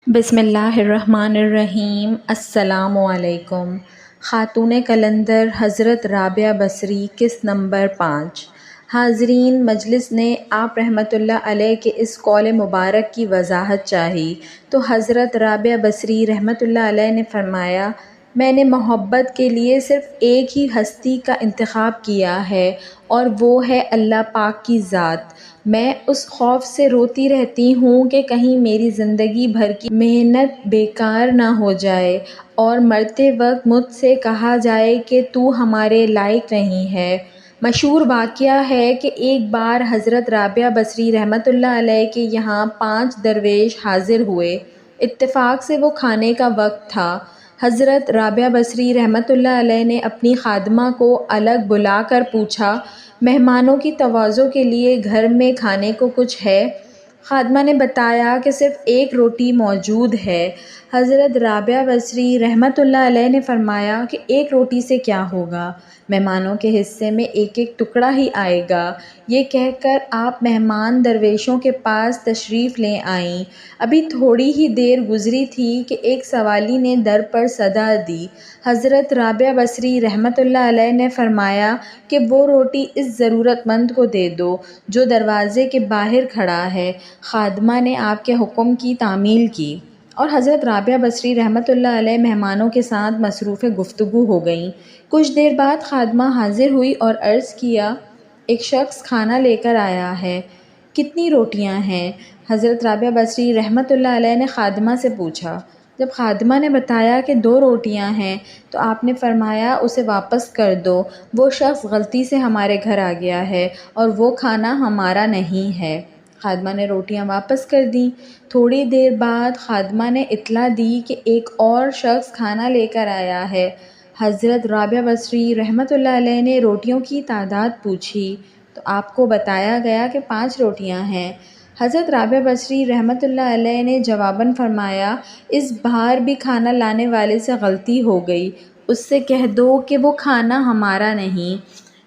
بسم اللہ الرحمن الرحیم۔ السلام علیکم۔ خاتون کلندر حضرت رابعہ بصری، قسط نمبر 5۔ حاضرین مجلس نے آپ رحمۃ اللہ علیہ کے اس قول مبارک کی وضاحت چاہی تو حضرت رابعہ بصری رحمۃ اللہ علیہ نے فرمایا، میں نے محبت کے لیے صرف ایک ہی ہستی کا انتخاب کیا ہے اور وہ ہے اللہ پاک کی ذات۔ میں اس خوف سے روتی رہتی ہوں کہ کہیں میری زندگی بھر کی محنت بیکار نہ ہو جائے اور مرتے وقت مجھ سے کہا جائے کہ تو ہمارے لائق نہیں ہے۔ مشہور واقعہ ہے کہ ایک بار حضرت رابعہ بصری رحمۃ اللہ علیہ کے یہاں 5 درویش حاضر ہوئے۔ اتفاق سے وہ کھانے کا وقت تھا۔ حضرت رابعہ بصری رحمۃ اللہ علیہ نے اپنی خادمہ کو الگ بلا کر پوچھا، مہمانوں کی تواضع کے لیے گھر میں کھانے کو کچھ ہے؟ خادمہ نے بتایا کہ صرف ایک روٹی موجود ہے۔ حضرت رابعہ بصری رحمۃ اللہ علیہ نے فرمایا کہ ایک روٹی سے کیا ہوگا، مہمانوں کے حصے میں ایک ایک ٹکڑا ہی آئے گا۔ یہ کہہ کر آپ مہمان درویشوں کے پاس تشریف لے آئیں۔ ابھی تھوڑی ہی دیر گزری تھی کہ ایک سوالی نے در پر صدا دی۔ حضرت رابعہ بصری رحمۃ اللہ علیہ نے فرمایا کہ وہ روٹی اس ضرورت مند کو دے دو جو دروازے کے باہر کھڑا ہے۔ خادمہ نے آپ کے حکم کی تعمیل کی اور حضرت رابعہ بصری رحمۃ اللہ علیہ مہمانوں کے ساتھ مصروف گفتگو ہو گئیں۔ کچھ دیر بعد خادمہ حاضر ہوئی اور عرض کیا، ایک شخص کھانا لے کر آیا ہے، کتنی روٹیاں ہیں؟ حضرت رابعہ بصری رحمۃ اللہ علیہ نے خادمہ سے پوچھا۔ جب خادمہ نے بتایا کہ 2 روٹیاں ہیں تو آپ نے فرمایا، اسے واپس کر دو، وہ شخص غلطی سے ہمارے گھر آ گیا ہے اور وہ کھانا ہمارا نہیں ہے۔ خادمہ نے روٹیاں واپس کر دیں۔ تھوڑی دیر بعد خادمہ نے اطلاع دی کہ ایک اور شخص کھانا لے کر آیا ہے۔ حضرت رابعہ بصری رحمۃ اللہ علیہ نے روٹیوں کی تعداد پوچھی تو آپ کو بتایا گیا کہ 5 روٹیاں ہیں۔ حضرت رابعہ بصری رحمۃ اللہ علیہ نے جواباً فرمایا، اس بار بھی کھانا لانے والے سے غلطی ہو گئی، اس سے کہہ دو کہ وہ کھانا ہمارا نہیں۔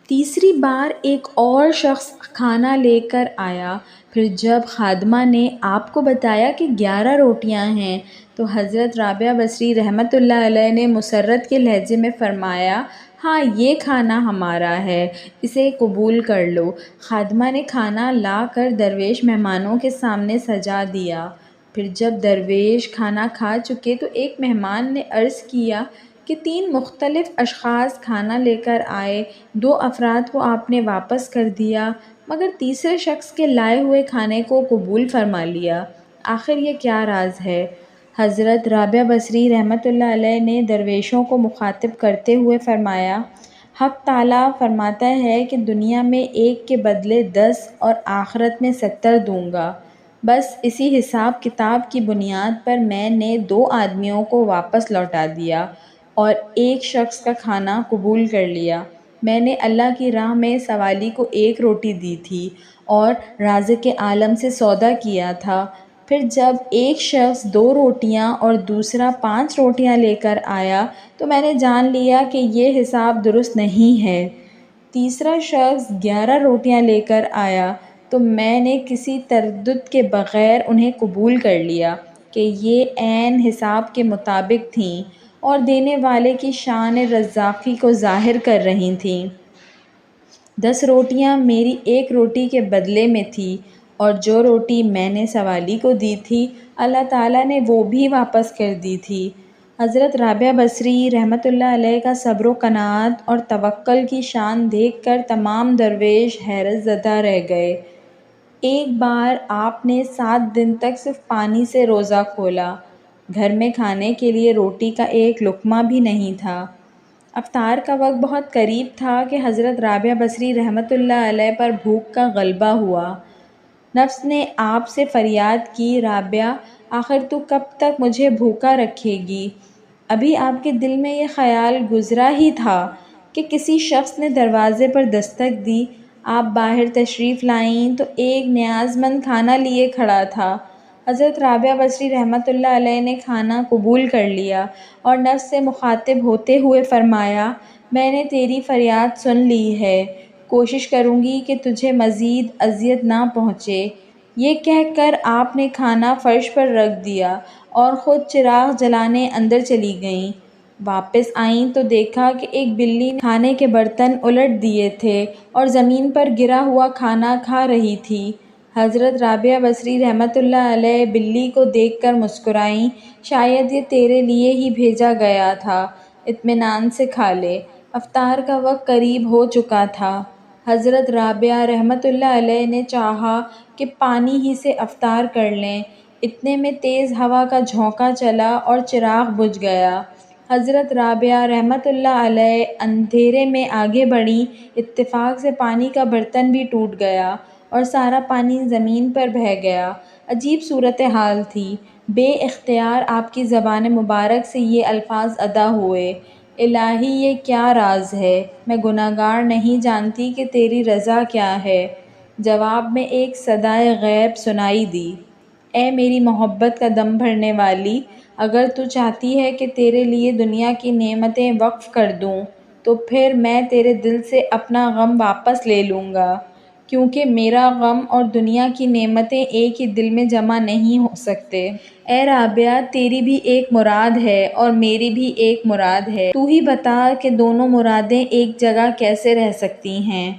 تیسری بار ایک اور شخص کھانا لے کر آیا۔ پھر جب خادمہ نے آپ کو بتایا کہ 11 روٹیاں ہیں تو حضرت رابعہ بصری رحمۃ اللہ علیہ نے مسرت کے لہجے میں فرمایا، ہاں یہ کھانا ہمارا ہے، اسے قبول کر لو۔ خادمہ نے کھانا لا کر درویش مہمانوں کے سامنے سجا دیا۔ پھر جب درویش کھانا کھا چکے تو ایک مہمان نے عرض کیا کہ 3 مختلف اشخاص کھانا لے کر آئے، 2 افراد کو آپ نے واپس کر دیا مگر تیسرے شخص کے لائے ہوئے کھانے کو قبول فرما لیا، آخر یہ کیا راز ہے؟ حضرت رابعہ بصری رحمۃ اللہ علیہ نے درویشوں کو مخاطب کرتے ہوئے فرمایا، حق تعالیٰ فرماتا ہے کہ دنیا میں ایک کے بدلے 10 اور آخرت میں 70 دوں گا۔ بس اسی حساب کتاب کی بنیاد پر میں نے 2 آدمیوں کو واپس لوٹا دیا اور ایک شخص کا کھانا قبول کر لیا۔ میں نے اللہ کی راہ میں سوالی کو 1 روٹی دی تھی اور رازق عالم سے سودا کیا تھا۔ پھر جب ایک شخص 2 روٹیاں اور دوسرا 5 روٹیاں لے کر آیا تو میں نے جان لیا کہ یہ حساب درست نہیں ہے۔ تیسرا شخص 11 روٹیاں لے کر آیا تو میں نے کسی تردد کے بغیر انہیں قبول کر لیا کہ یہ عین حساب کے مطابق تھیں اور دینے والے کی شان رزاقی کو ظاہر کر رہی تھیں۔ 10 روٹیاں میری 1 روٹی کے بدلے میں تھی اور جو روٹی میں نے سوالی کو دی تھی اللہ تعالیٰ نے وہ بھی واپس کر دی تھی۔ حضرت رابعہ بصری رحمۃ اللہ علیہ کا صبر و قناعت اور توکل کی شان دیکھ کر تمام درویش حیرت زدہ رہ گئے۔ ایک بار آپ نے 7 دن تک صرف پانی سے روزہ کھولا، گھر میں کھانے کے لیے روٹی کا ایک لقمہ بھی نہیں تھا۔ افطار کا وقت بہت قریب تھا کہ حضرت رابعہ بصری رحمۃ اللہ علیہ پر بھوک کا غلبہ ہوا۔ نفس نے آپ سے فریاد کی، رابعہ آخر تو کب تک مجھے بھوکا رکھے گی؟ ابھی آپ کے دل میں یہ خیال گزرا ہی تھا کہ کسی شخص نے دروازے پر دستک دی۔ آپ باہر تشریف لائیں تو ایک نیاز مند کھانا لیے کھڑا تھا۔ حضرت رابعہ بصری رحمۃ اللہ علیہ نے کھانا قبول کر لیا اور نفس سے مخاطب ہوتے ہوئے فرمایا، میں نے تیری فریاد سن لی ہے، کوشش کروں گی کہ تجھے مزید اذیت نہ پہنچے۔ یہ کہہ کر آپ نے کھانا فرش پر رکھ دیا اور خود چراغ جلانے اندر چلی گئیں۔ واپس آئیں تو دیکھا کہ ایک بلی نے کھانے کے برتن الٹ دیے تھے اور زمین پر گرا ہوا کھانا کھا رہی تھی۔ حضرت رابعہ بصری رحمۃ اللہ علیہ بلی کو دیکھ کر مسکرائیں، شاید یہ تیرے لیے ہی بھیجا گیا تھا، اطمینان سے کھا لے۔ افطار کا وقت قریب ہو چکا تھا۔ حضرت رابعہ رحمۃ اللہ علیہ نے چاہا کہ پانی ہی سے افطار کر لیں، اتنے میں تیز ہوا کا جھونکا چلا اور چراغ بجھ گیا۔ حضرت رابعہ رحمۃ اللہ علیہ اندھیرے میں آگے بڑھیں، اتفاق سے پانی کا برتن بھی ٹوٹ گیا اور سارا پانی زمین پر بہہ گیا۔ عجیب صورتحال تھی۔ بے اختیار آپ کی زبان مبارک سے یہ الفاظ ادا ہوئے، الہی یہ کیا راز ہے، میں گنہگار نہیں جانتی کہ تیری رضا کیا ہے۔ جواب میں ایک صدائے غیب سنائی دی، اے میری محبت کا دم بھرنے والی، اگر تو چاہتی ہے کہ تیرے لیے دنیا کی نعمتیں وقف کر دوں تو پھر میں تیرے دل سے اپنا غم واپس لے لوں گا، کیونکہ میرا غم اور دنیا کی نعمتیں ایک ہی دل میں جمع نہیں ہو سکتے۔ اے رابعہ، تیری بھی ایک مراد ہے اور میری بھی ایک مراد ہے، تو ہی بتا کہ دونوں مرادیں ایک جگہ کیسے رہ سکتی ہیں؟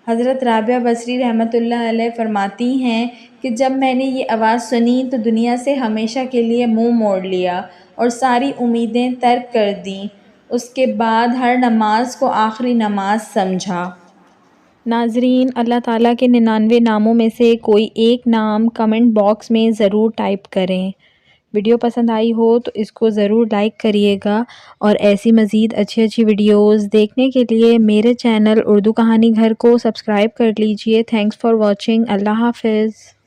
حضرت رابعہ بصری رحمۃ اللہ علیہ فرماتی ہیں کہ جب میں نے یہ آواز سنی تو دنیا سے ہمیشہ کے لیے منہ موڑ لیا اور ساری امیدیں ترک کر دیں۔ اس کے بعد ہر نماز کو آخری نماز سمجھا۔ ناظرین، اللہ تعالیٰ کے 99 ناموں میں سے کوئی ایک نام کمنٹ باکس میں ضرور ٹائپ کریں۔ ویڈیو پسند آئی ہو تو اس کو ضرور لائک کریے گا، اور ایسی مزید اچھی ویڈیوز دیکھنے کے لیے میرے چینل اردو کہانی گھر کو سبسکرائب کر لیجئے۔ Thanks for watching. اللہ حافظ۔